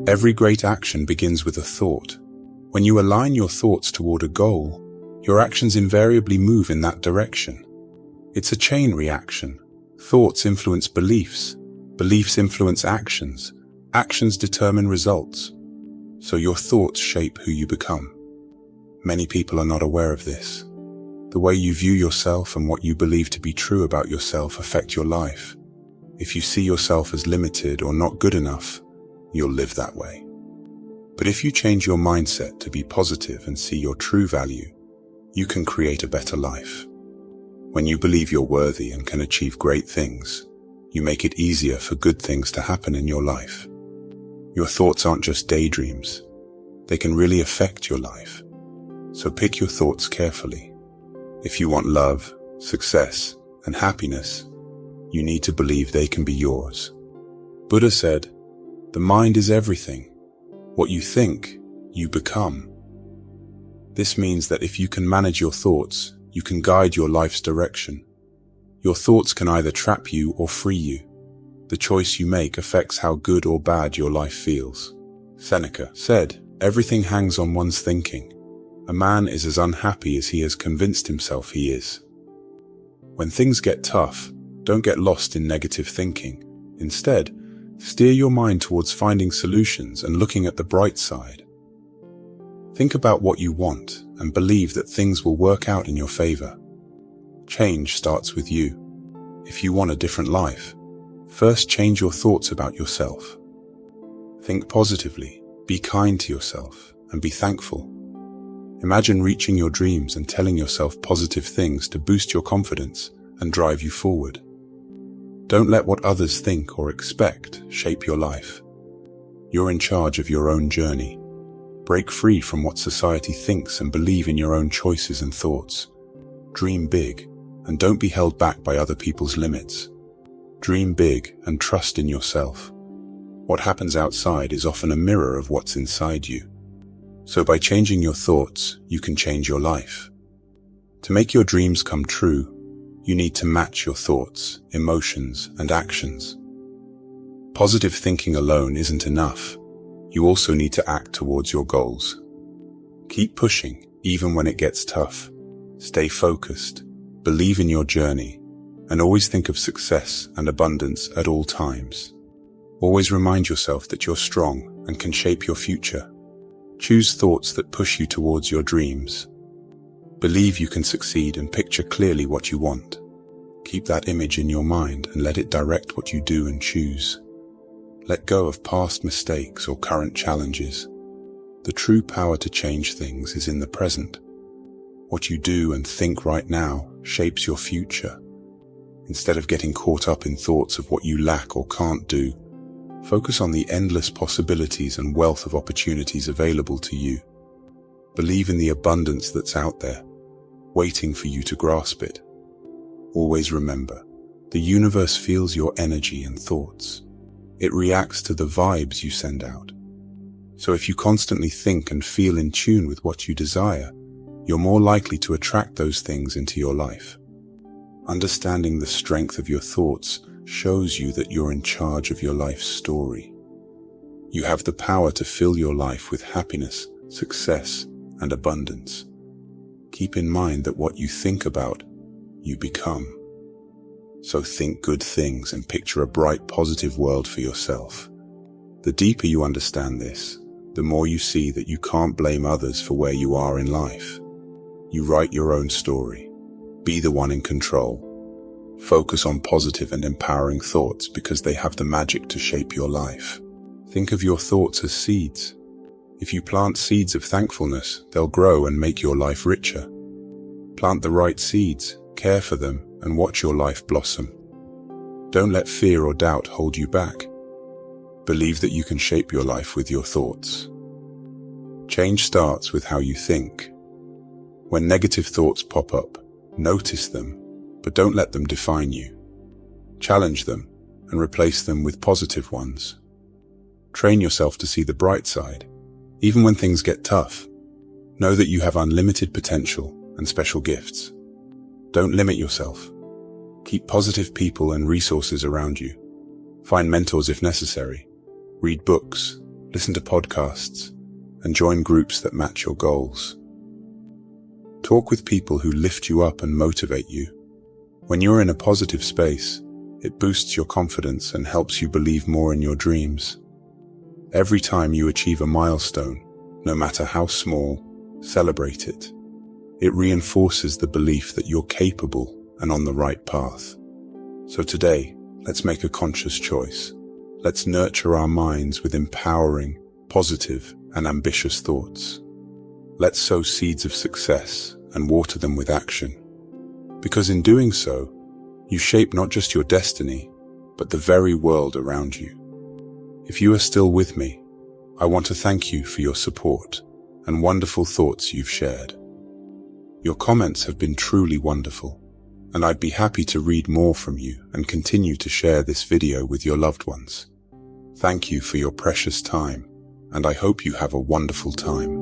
Every great action begins with a thought. When you align your thoughts toward a goal, your actions invariably move in that direction. It's a chain reaction. Thoughts influence beliefs. Beliefs influence actions. Actions determine results. So your thoughts shape who you become. Many people are not aware of this. The way you view yourself and what you believe to be true about yourself affect your life. If you see yourself as limited or not good enough, you'll live that way. But if you change your mindset to be positive and see your true value, you can create a better life. When you believe you're worthy and can achieve great things, you make it easier for good things to happen in your life. Your thoughts aren't just daydreams. They can really affect your life. So pick your thoughts carefully. If you want love, success, and happiness, you need to believe they can be yours. Buddha said, "The mind is everything. What you think, you become." This means that if you can manage your thoughts, you can guide your life's direction. Your thoughts can either trap you or free you. The choice you make affects how good or bad your life feels. Seneca said, "Everything hangs on one's thinking. A man is as unhappy as he has convinced himself he is." When things get tough, don't get lost in negative thinking. Instead, steer your mind towards finding solutions and looking at the bright side. Think about what you want and believe that things will work out in your favor. Change starts with you. If you want a different life, first change your thoughts about yourself. Think positively, be kind to yourself, and be thankful. Imagine reaching your dreams and telling yourself positive things to boost your confidence and drive you forward. Don't let what others think or expect shape your life. You're in charge of your own journey. Break free from what society thinks and believe in your own choices and thoughts. Dream big, and don't be held back by other people's limits. Dream big and trust in yourself. What happens outside is often a mirror of what's inside you. So by changing your thoughts, you can change your life. To make your dreams come true, you need to match your thoughts, emotions, and actions. Positive thinking alone isn't enough. You also need to act towards your goals. Keep pushing, even when it gets tough. Stay focused, believe in your journey, and always think of success and abundance at all times. Always remind yourself that you're strong and can shape your future. Choose thoughts that push you towards your dreams. Believe you can succeed and picture clearly what you want. Keep that image in your mind and let it direct what you do and choose. Let go of past mistakes or current challenges. The true power to change things is in the present. What you do and think right now shapes your future. Instead of getting caught up in thoughts of what you lack or can't do, focus on the endless possibilities and wealth of opportunities available to you. Believe in the abundance that's out there, waiting for you to grasp it. Always remember, the universe feels your energy and thoughts. It reacts to the vibes you send out. So if you constantly think and feel in tune with what you desire, you're more likely to attract those things into your life. Understanding the strength of your thoughts shows you that you're in charge of your life's story. You have the power to fill your life with happiness, success, and abundance. Keep in mind that what you think about, you become. So think good things and picture a bright, positive world for yourself. The deeper you understand this, the more you see that you can't blame others for where you are in life. You write your own story. Be the one in control. Focus on positive and empowering thoughts because they have the magic to shape your life. Think of your thoughts as seeds. If you plant seeds of thankfulness, they'll grow and make your life richer. Plant the right seeds, care for them, and watch your life blossom. Don't let fear or doubt hold you back. Believe that you can shape your life with your thoughts. Change starts with how you think. When negative thoughts pop up, notice them, but don't let them define you. Challenge them and replace them with positive ones. Train yourself to see the bright side. Even when things get tough, know that you have unlimited potential and special gifts. Don't limit yourself. Keep positive people and resources around you. Find mentors if necessary. Read books, listen to podcasts, and join groups that match your goals. Talk with people who lift you up and motivate you. When you're in a positive space, it boosts your confidence and helps you believe more in your dreams. Every time you achieve a milestone, no matter how small, celebrate it. It reinforces the belief that you're capable and on the right path. So today, let's make a conscious choice. Let's nurture our minds with empowering, positive, and ambitious thoughts. Let's sow seeds of success and water them with action. Because in doing so, you shape not just your destiny, but the very world around you. If you are still with me, I want to thank you for your support and wonderful thoughts you've shared. Your comments have been truly wonderful, and I'd be happy to read more from you and continue to share this video with your loved ones. Thank you for your precious time, and I hope you have a wonderful time.